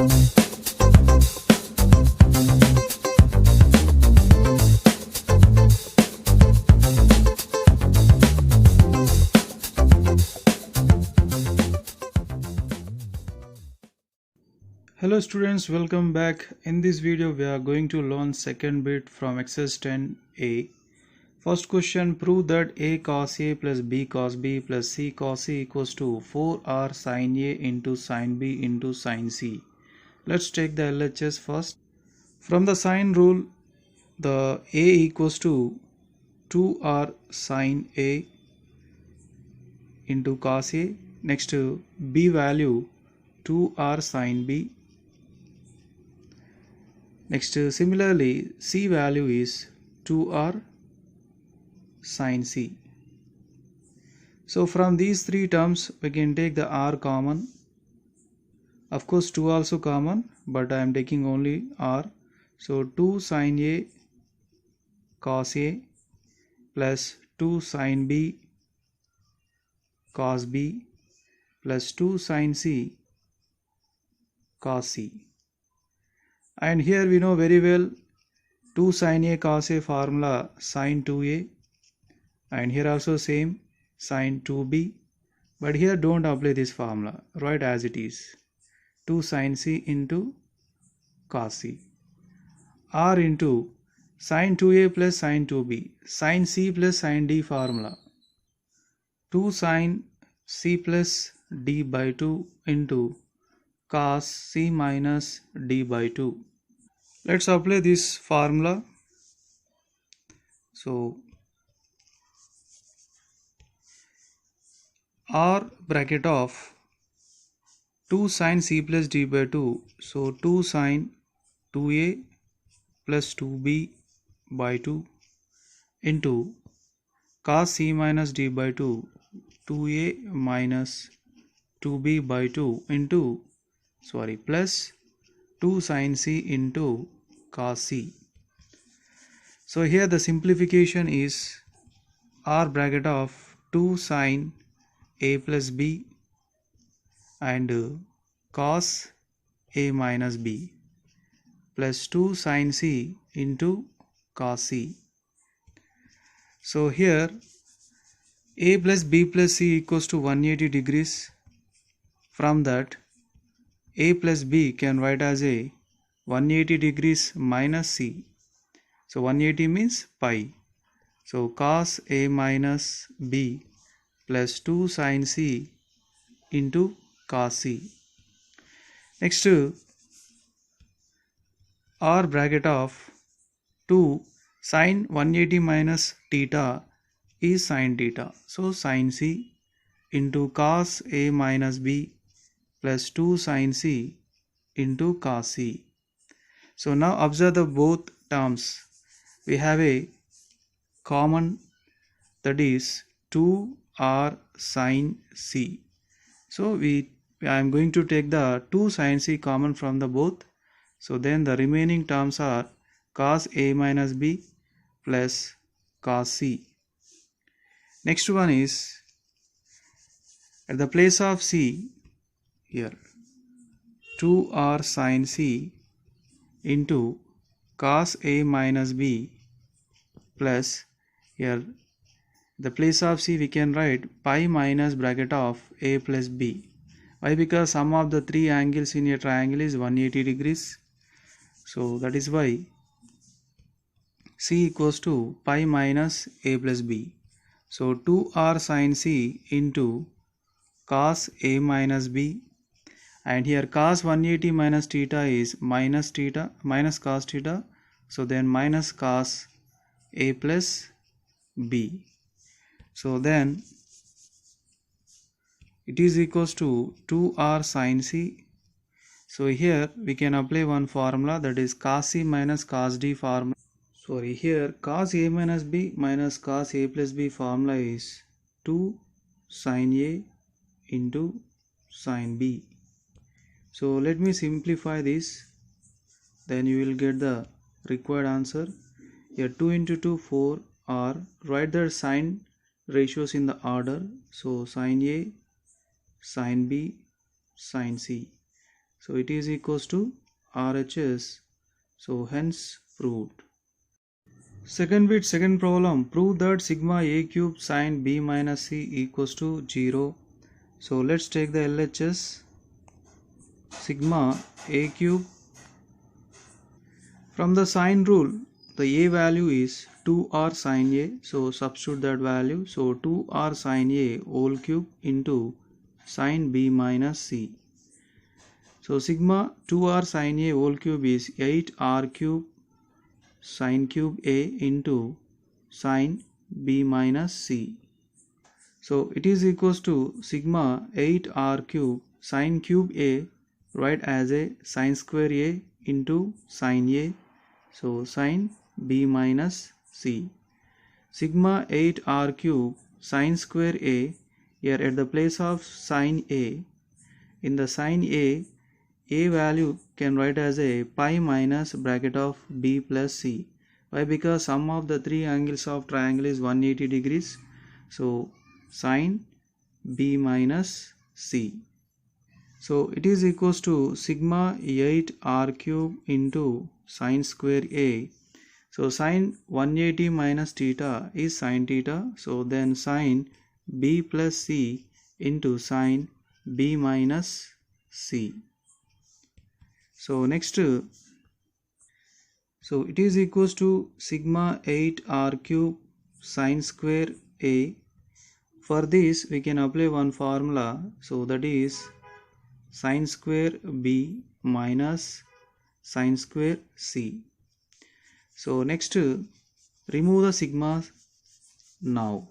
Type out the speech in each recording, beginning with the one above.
Hello students, welcome back. In this video we are going to learn second bit from exercise 10a. First question, prove that a cos a plus b cos b plus c cos c equals to 4r sin a into sin b into sin c. Let's take the LHS first. From the sine rule, the a equals to 2r sin a into cos a. Next to b value 2r sin b. Next, similarly, c value is 2r sin c. So from these three terms, we can take the r common. Of course, 2 also common, but I am taking only r. So 2 sin a cos a plus 2 sin b cos b plus 2 sin c cos c. And here we know very well 2 sin a cos a formula sin 2a, and here also same sin 2b, but here don't apply this formula, write as it is 2 sin c into cos c. R into sin 2a plus sin 2b, sin c plus sin d formula 2 sin c plus d by 2 into cos c minus d by 2. Let's apply this formula. So r bracket of 2 sin c plus d by 2, so 2 sin 2a plus 2b by 2 into cos c minus d by 2, 2a minus 2b by 2 into plus 2 sin c into cos c. So here the simplification is r bracket of 2 sin a plus b and cos a minus b plus 2 sin c into cos c. So here a plus b plus c equals to 180 degrees. From that, a plus b can write as a 180 degrees minus c. So 180 means pi. So cos a minus b plus 2 sin c into cos c. Next, r bracket of 2 sin 180 minus theta is sin theta. So sin c into cos a minus b plus 2 sin c into cos c. So now observe the both terms. We have a common, that is 2r sin c. So I am going to take the 2 sin c common from the both. So then the remaining terms are cos a minus b plus cos c. Next one is at the place of c, here 2r sin c into cos a minus b plus, here the place of c we can write pi minus bracket of a plus b. Why? Because sum of the three angles in a triangle is 180 degrees. So that is why c equals to pi minus a plus b. So 2r sin c into cos a minus b, and here cos 180 minus theta is minus cos theta, so then minus cos a plus b. So then it is equals to 2r sin c. So here we can apply one formula, that is cos c minus cos d formula. Here cos a minus b minus cos a plus b formula is 2 sin a into sin b. So let me simplify this, then you will get the required answer. Here 2 into 2 4 r, write the sign ratios in the order. So sin a, sin b, sin c. So it is equals to RHS. So hence proved. Second bit, second problem. Prove that sigma a cube sine b minus c equals to 0. So let's take the LHS. Sigma a cube. From the sine rule, the a value is 2r sine a. So substitute that value. So 2r sine a whole cube into sine b minus c. So sigma 2r sine a whole cube is 8r cube sine cube a into sine b minus c. So it is equals to sigma 8r cube sine cube a, write as a sine square a into sine a. So sine b minus c. Sigma 8r cube sine square a, here at the place of sine a, in the sine a value can write as a pi minus bracket of b plus c. Why? Because sum of the three angles of triangle is 180 degrees. So sine b minus c. So it is equals to sigma 8r cube into sine square a. So sine 180 minus theta is sine theta. So then sine b plus c into sine b minus c. So next, so it is equals to sigma 8r cube sine square a. For this we can apply one formula. So that is sine square b minus sine square c. So next, remove the sigma now.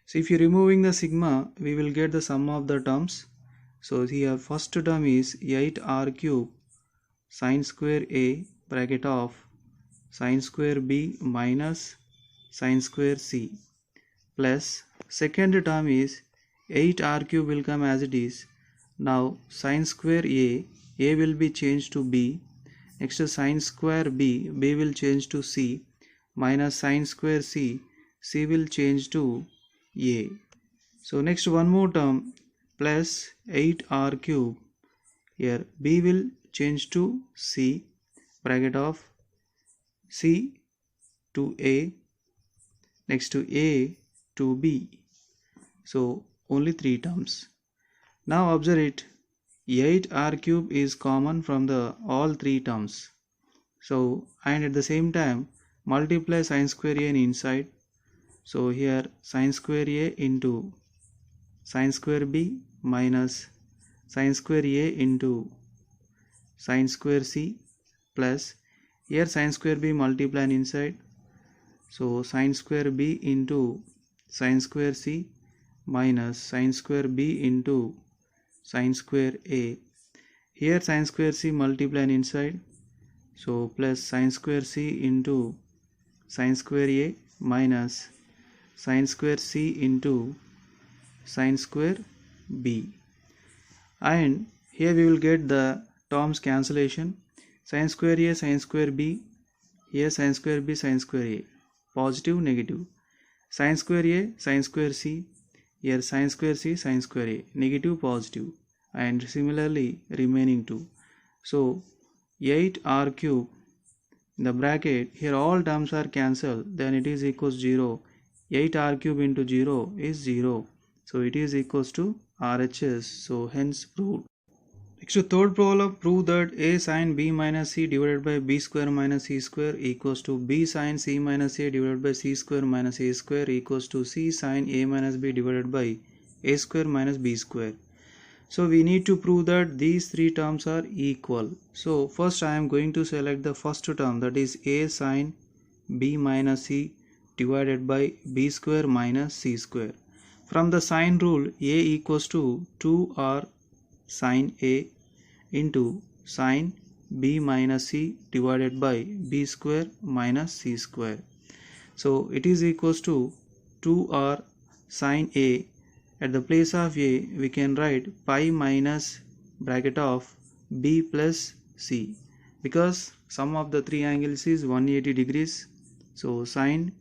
So if you removing the sigma, we will get the sum of the terms. So here first term is 8r cube sine square a bracket of sine square b minus sine square c, plus second term is 8r cube will come as it is. Now sine square a will be changed to b. Next sine square b will change to c, minus sine square c will change to a. So next one more term plus 8r cube, here b will change to c, bracket of c to a, next to a to b. So only three terms. Now observe it, 8r cube is common from the all three terms. So and at the same time multiply sine square a inside. So here sine square a into sine square b minus sine square a into sine square c, plus here sine square b multiply inside. So sine square b into sine square c minus sine square b into sine square a. Here sine square c multiply inside. So plus sine square c into sine square a minus sine square c into sine square b. And here we will get the terms cancellation. Sine square a, sine square b, here sine square b, sine square a, positive, negative. Sine square a, sine square c, here sine square c, sine square a, negative, positive. And similarly remaining two. So 8r cube in the bracket, here all terms are cancelled, then it is equals 0. 8r cube into 0 is 0. So it is equals to RHS. So hence proved. Next, third problem, prove that a sine b minus c divided by b square minus c square equals to b sine c minus a divided by c square minus a square equals to c sine a minus b divided by a square minus b square. So we need to prove that these three terms are equal. So first I am going to select the first term, that is a sine b minus c divided by b square minus c square. From the sine rule, a equals to 2r sine a into sine b minus c divided by b square minus c square. So it is equals to 2r sine a. At the place of a we can write pi minus bracket of b plus c, because sum of the three angles is 180 degrees. So sine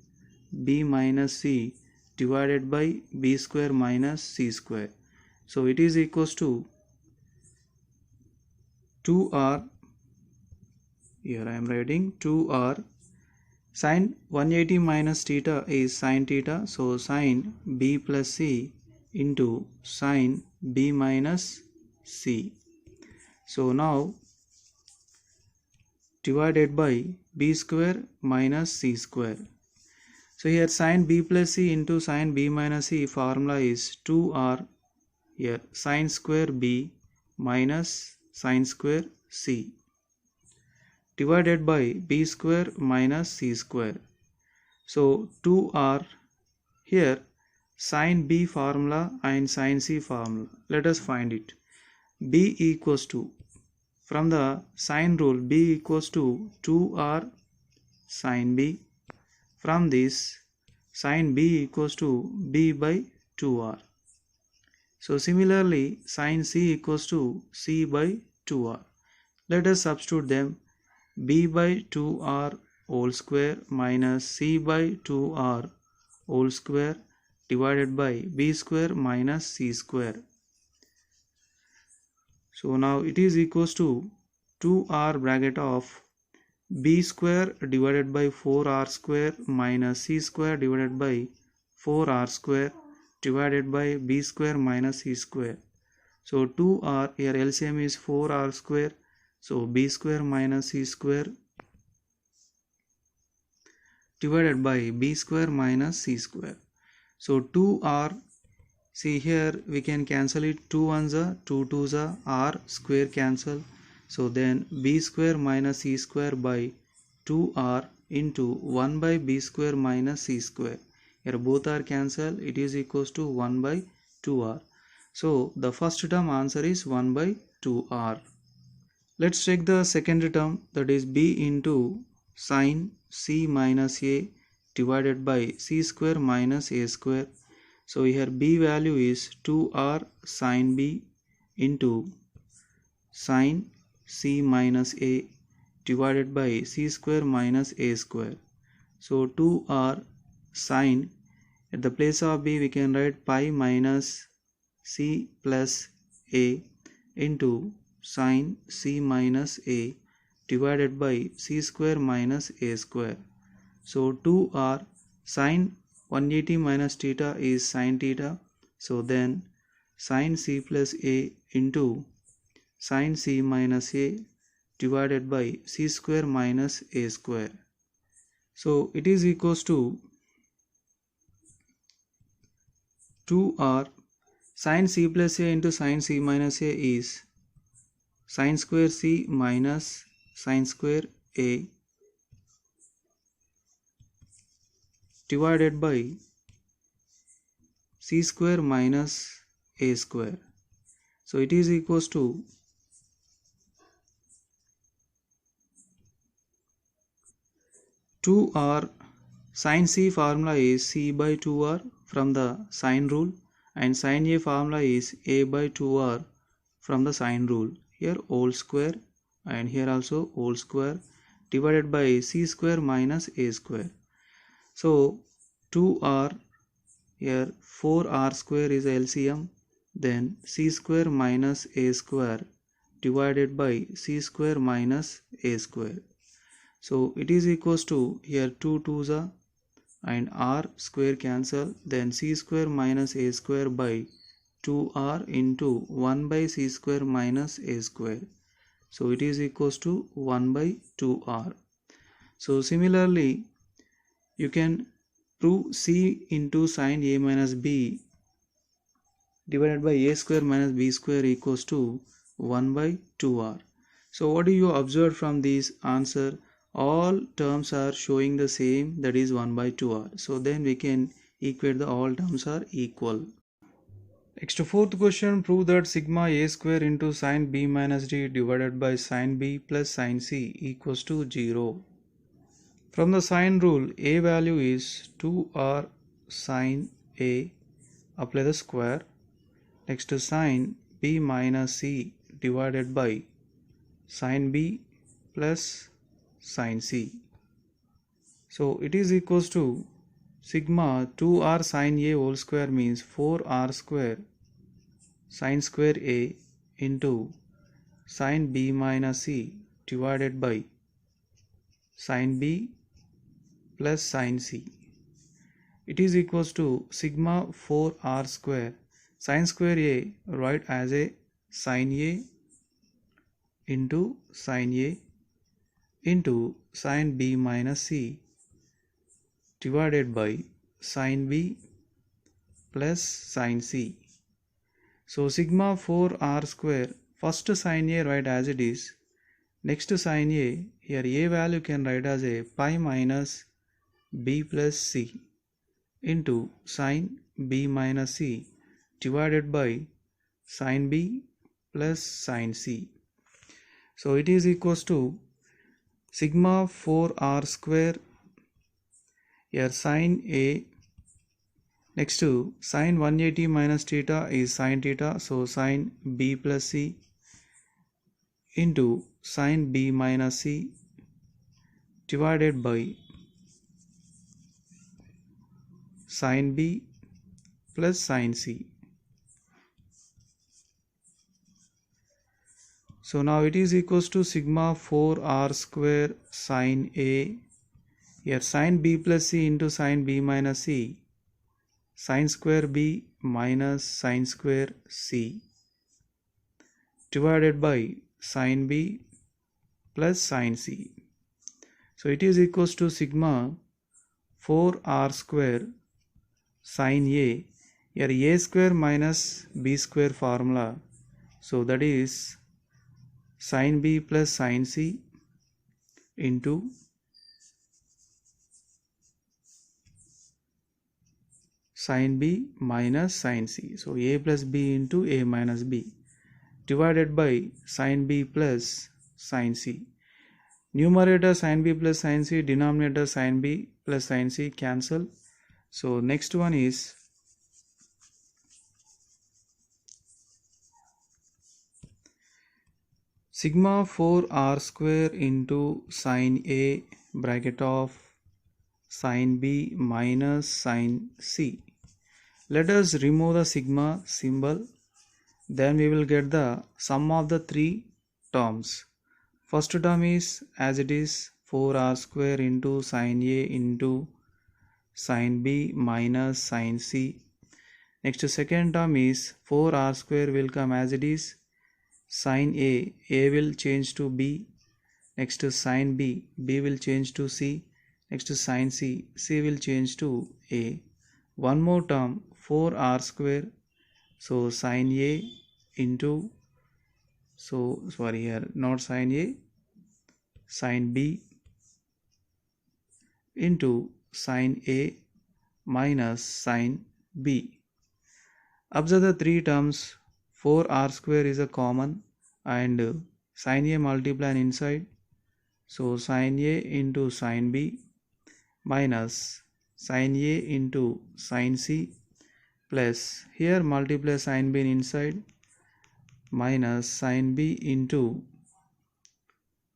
b minus c divided by b square minus c square. So it is equals to 2r, here I am writing 2r, sin 180 minus theta is sin theta, so sin b plus c into sin b minus c. So now divided by b square minus c square. So here sin b plus c into sin b minus c formula is 2r, here sin square b minus sin square c divided by b square minus c square. So 2r, here sin b formula and sin c formula. Let us find it. B equals to, from the sin rule, b equals to 2r sin b. From this, sin b equals to b by 2r. So similarly, sin c equals to c by 2r. Let us substitute them. B by 2r whole square minus c by 2r whole square divided by b square minus c square. So now it is equals to 2r bracket of b square divided by 4r square minus c square divided by 4r square divided by b square minus c square. So 2r, here LCM is 4r square, so b square minus c square divided by b square minus c square. So 2r, see here we can cancel it, 2 ones are 2 twos are r square cancel. So then b square minus c square by 2r into 1 by b square minus c square. Here both are cancelled, it is equals to 1 by 2r. So the first term answer is 1 by 2r. Let's check the second term, that is b into sin c minus a divided by c square minus a square. So here b value is 2r sin b into sin c minus a divided by c square minus a square. So 2r sin, at the place of b we can write pi minus c plus a into sin c minus a divided by c square minus a square. So 2r sin 180 minus theta is sin theta. So then sin c plus a into sin c minus a divided by c square minus a square. So it is equals to 2r sin c plus a into sin c minus a is sin square c minus sin square a divided by c square minus a square. So it is equals to 2r, sin c formula is c by 2r from the sin rule, and sin a formula is a by 2r from the sin rule. Here whole square and here also whole square divided by c square minus a square. So 2r, here 4r square is LCM, then c square minus a square divided by c square minus a square. So it is equals to, here 2 twos are and r square cancel, then c square minus a square by 2r into 1 by c square minus a square. So it is equals to 1 by 2r. So similarly you can prove c into sin a minus b divided by a square minus b square equals to 1 by 2r. So what do you observe from this answer? All terms are showing the same, that is 1 by 2r. So then we can equate the all terms are equal. Next, fourth question, prove that sigma a square into sin b minus d divided by sin b plus sin c equals to 0. From the sin rule, a value is 2r sin a, apply the square. Next to sin b minus c divided by sin b plus sin c. So it is equals to sigma 2r sin a whole square means 4r square sin square a into sine b minus c divided by sine b plus sine c. It is equals to sigma 4r square. Sine square a write as a sine a into sine a into sine b minus c divided by sine b plus sine c. So sigma 4r square, first sine a write as it is. Next sine a, here a value can write as a pi minus b plus c into sine b minus c divided by sine b plus sine c. So it is equals to sigma 4r square, here sine a, next to sine 180 minus theta is sine theta, so sine b plus c into sine b minus c divided by sine b plus sine c. So now it is equals to sigma 4r square sine a, here sine b plus c into sine b minus c, sine square b minus sine square c divided by sine b plus sine c. So it is equals to sigma 4r square sine a, here a square minus b square formula, so that is sine b plus sine c into sine b minus sine c, so a plus b into a minus b divided by sine b plus sine c. Numerator sine b plus sine c, denominator sine b plus sine c cancel. So next one is sigma 4r square into sine a bracket of sine b minus sine c. Let us remove the sigma symbol, then we will get the sum of the three terms. First term is as it is 4r square into sine a into sine b minus sine c. Next second term is 4r square will come as it is sine a will change to b. Next sine b, b will change to c. Next sine c, c will change to a. One more term 4r square, so sine a into, so sorry here not sine a, sine b into sine a minus sine b. Observe the three terms, 4r square is a common and sine a multiply inside, so sine a into sine b minus sine a into sine c plus here multiply sine b inside minus sine b into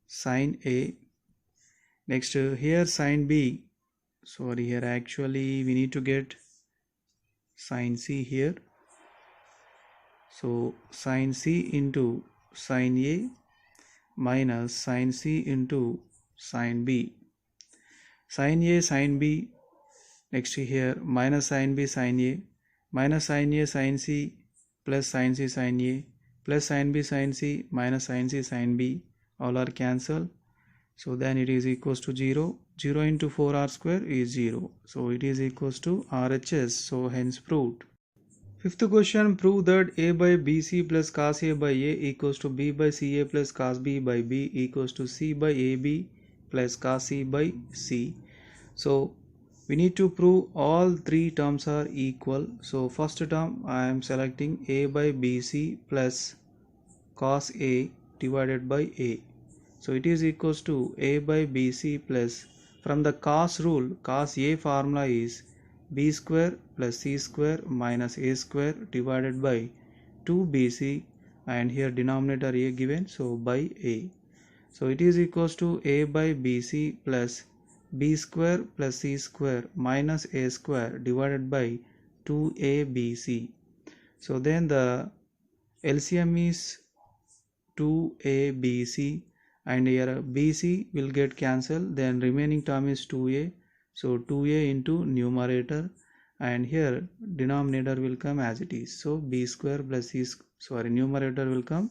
sine a. Next here sine b, sorry here actually we need to get sine c here, so sine c into sine a minus sine c into sine b. Sine a sine b, next here minus sine b sine a, minus sine a sine c plus sine c sine a plus sine b sine c minus sine c sine b, all are cancelled. So then it is equals to 0. 0 into 4r square is 0. So it is equals to RHS. So hence proved. Fifth question, prove that a by bc plus cos a by a equals to b by ca plus cos b by b equals to c by ab plus cos c by c. So we need to prove all three terms are equal. So first term I am selecting a by bc plus cos a divided by a. So it is equals to a by bc plus, from the cos rule, cos a formula is b square plus c square minus a square divided by 2bc, and here denominator a given, so by a. So it is equals to a by bc plus b square plus c square minus a square divided by 2abc. So then the LCM is 2abc, and here bc will get cancelled, then remaining term is 2a, so 2a into numerator, and here denominator will come as it is, so b square plus numerator will come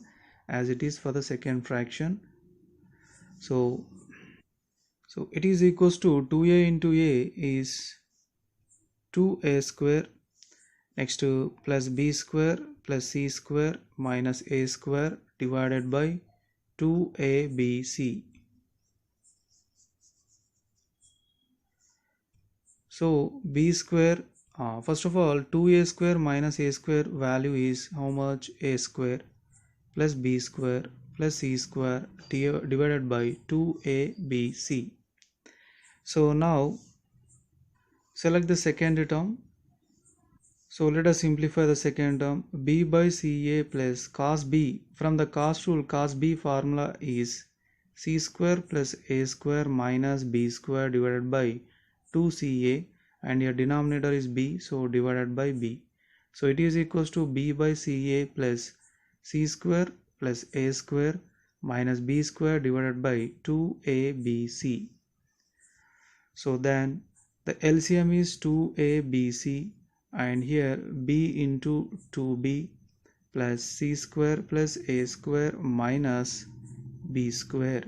as it is for the second fraction. So it is equals to 2a into a is 2a square, next to plus b square plus c square minus a square divided by 2abc. So b square, first of all 2a square minus a square value is how much? A square plus b square plus c square divided by 2abc. So now select the second term. So let us simplify the second term. B by CA plus cos B. From the cos rule, cos B formula is C square plus A square minus B square divided by 2CA, and your denominator is B, so divided by B. So it is equals to B by CA plus C square plus A square minus B square divided by 2ABC. So then the LCM is 2ABC, and here b into 2b plus c square plus a square minus b square.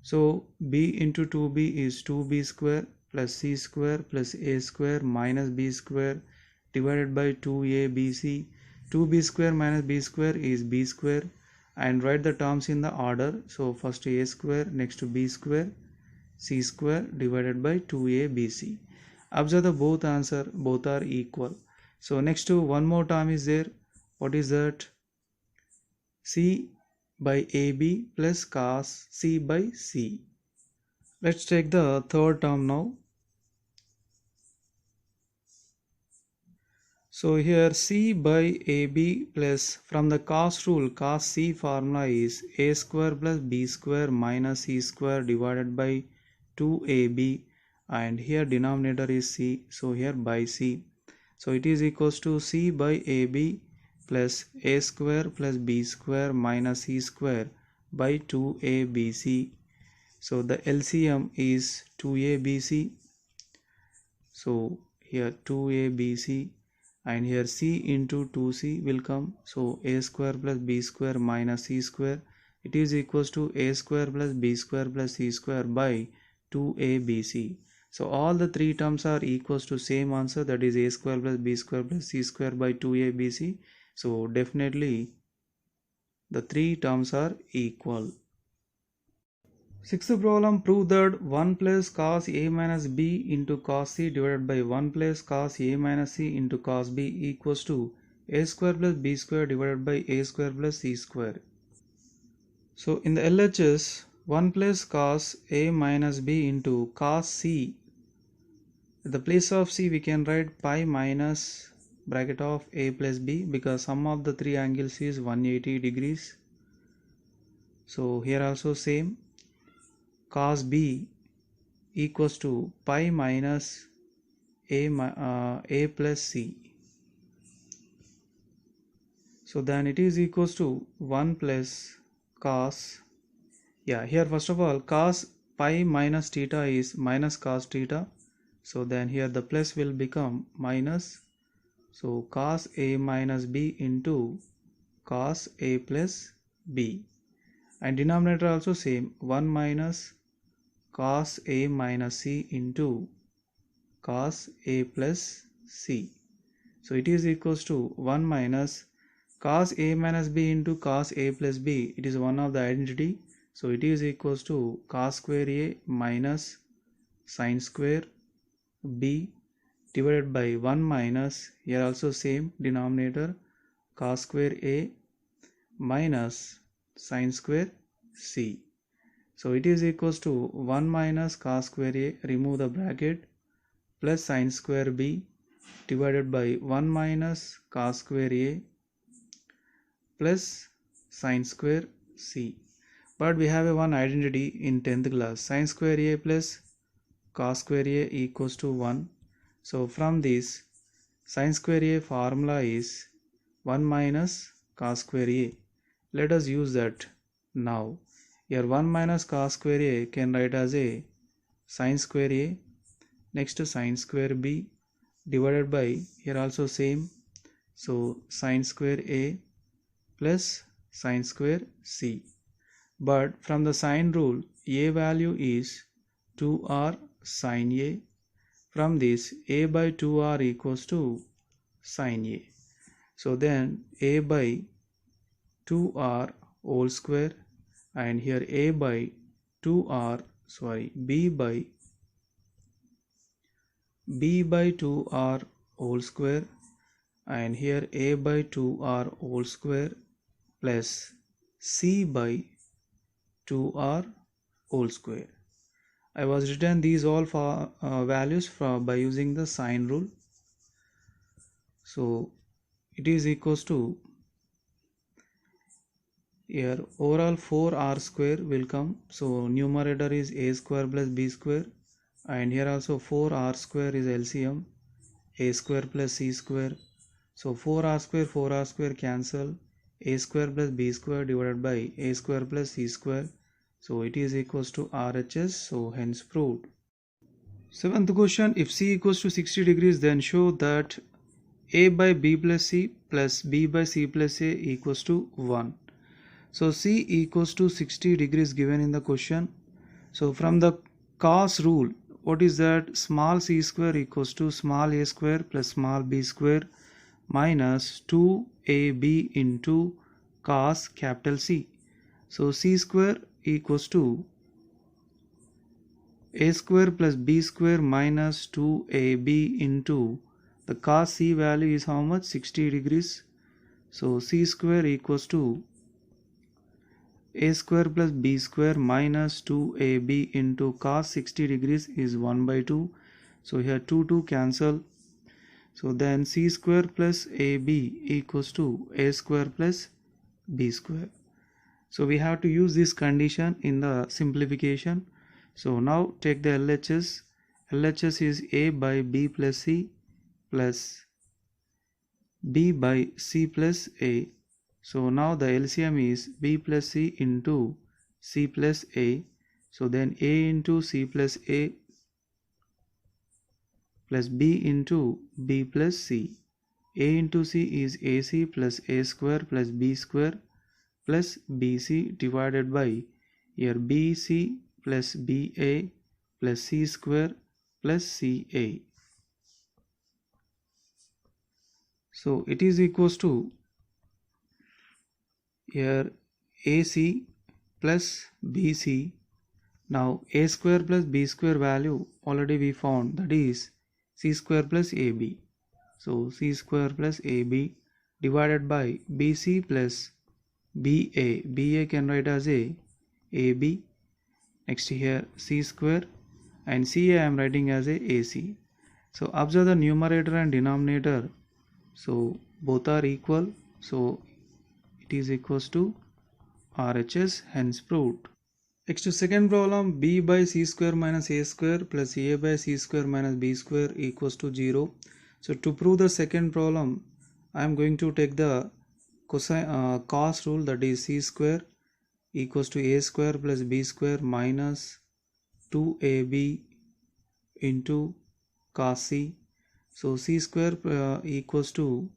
So b into 2b is 2b square plus c square plus a square minus b square divided by 2abc. 2b square minus b square is b square, and write the terms in the order. So first a square, next to b square, c square divided by 2abc. Observe the both are equal. So next to one more term is there. What is that? C by AB plus cos C by C. Let's take the third term now. So here C by AB plus, from the cos rule, cos C formula is A square plus B square minus C square divided by 2AB, and here denominator is C, so here by C. So it is equals to C by AB plus A square plus B square minus C square by 2ABC. So the LCM is 2ABC. So here 2ABC, and here C into 2C will come. So A square plus B square minus C square, it is equals to A square plus B square plus C square by 2ABC. So all the three terms are equals to same answer, that is A square plus B square plus C square by 2ABC. So definitely the three terms are equal. Sixth problem, prove that 1 plus cos A minus B into cos C divided by 1 plus cos A minus C into cos B equals to A square plus B square divided by A square plus C square. So in the LHS, 1 plus cos A minus B into cos C, at the place of C we can write pi minus bracket of A plus B, because sum of the three angles is 180 degrees. So here also same, cos B equals to pi minus A plus C. So then it is equals to 1 plus cos, here first of all cos pi minus theta is minus cos theta, so then here the plus will become minus, so cos A minus B into cos A plus B, and denominator also same, 1 minus cos A minus C into cos A plus C. So it is equals to 1 minus cos A minus B into cos A plus B, it is one of the identity, so it is equals to cos square A minus sin square B divided by 1 minus, here also same denominator, cos square A minus sin square C. So it is equals to 1 minus cos square A, remove the bracket, plus sin square B divided by 1 minus cos square A plus sin square C. But we have a one identity in 10th class, sin square A plus cos square A equals to 1. So from this, sin square A formula is 1 minus cos square A. Let us use that now. Here 1 minus cos square a can write as a sin square a, next to sin square b divided by, here also same, so sin square a plus sin square c. But from the sine rule, a value is 2r sin a. From this, a by 2r equals to sin a. So then a by 2r whole square, and here a by 2r, b by 2r whole square, and here a by 2r whole square plus c by 2r whole square. I was written these all for values by using the sine rule. So it is equals to, here overall 4r square will come, so numerator is a square plus b square, and here also 4r square is LCM, a square plus c square. So 4r square cancel, a square plus b square divided by a square plus c square. So it is equals to RHS, so hence proved. Seventh question, if C equals to 60 degrees, then show that A by B plus C plus B by C plus A equals to 1. So C equals to 60 degrees given in the question. So from the cos rule, what is that? Small c square equals to small a square plus small b square minus 2ab into cos capital C. So c square equals to a square plus b square minus 2ab into the cos c value is how much? 60 degrees. So c square equals to a square plus b square minus 2ab into cos 60 degrees is 1 by 2. So here 2 cancel. So then c square plus ab equals to a square plus b square. So we have to use this condition in the simplification. So now take the LHS. LHS is a by b plus c plus b by c plus a. So now the LCM is b plus c into c plus a. So then a into c plus a plus b into b plus c. A into c is ac plus a square plus b square plus bc divided by, here bc plus ba plus c square plus ca. So it is equals to, here ac plus bc. Now a square plus b square value already we found, that is c square plus ab. So c square plus ab divided by bc plus ba can write as a ab. Next here c square, and ca I am writing as a ac. So observe the numerator and denominator, so both are equal, so it is equals to RHS, hence proved. Next to second problem, b by c square minus a square plus a by c square minus b square equals to 0. So to prove the second problem, I am going to take the cos rule, that is c square equals to a square plus b square minus 2ab into cos c. So c square equals to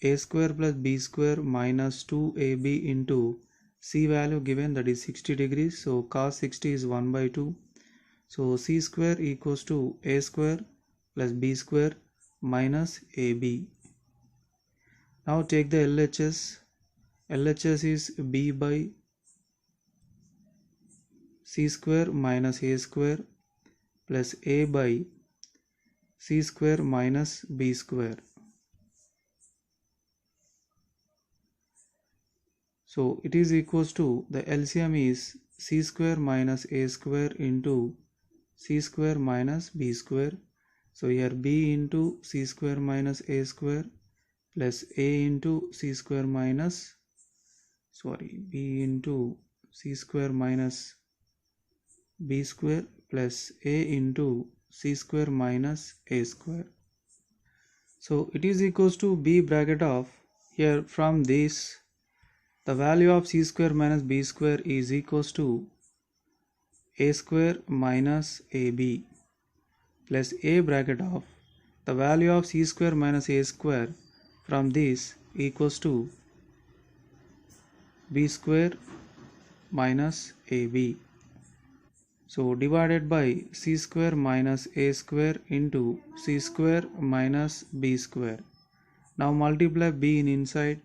a square plus b square minus 2ab into c value given, that is 60 degrees. So cos 60 is 1 by 2. So c square equals to a square plus b square minus ab. Now take the LHS. LHS is b by c square minus a square plus a by c square minus b square. So it is equals to, the LCM is c square minus a square into c square minus b square. So here b into c square minus a square plus a into c square minus, b into c square minus b square plus a into c square minus a square. So it is equals to b bracket of, here from this The value of c square minus b square is equals to a square minus ab plus a bracket of the value of c square minus a square from this equals to b square minus ab. So divided by c square minus a square into c square minus b square. Now multiply b in inside,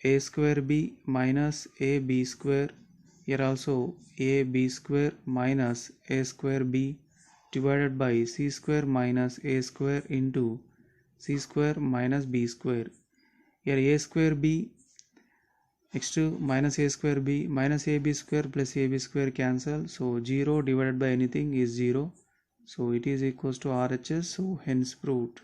a square b minus a b square. Here also a b square minus a square b divided by c square minus a square into c square minus b square. Here a square b, next to minus a square b, minus ab square plus ab square cancel. So 0 divided by anything is 0. So it is equals to RHS. So hence proved.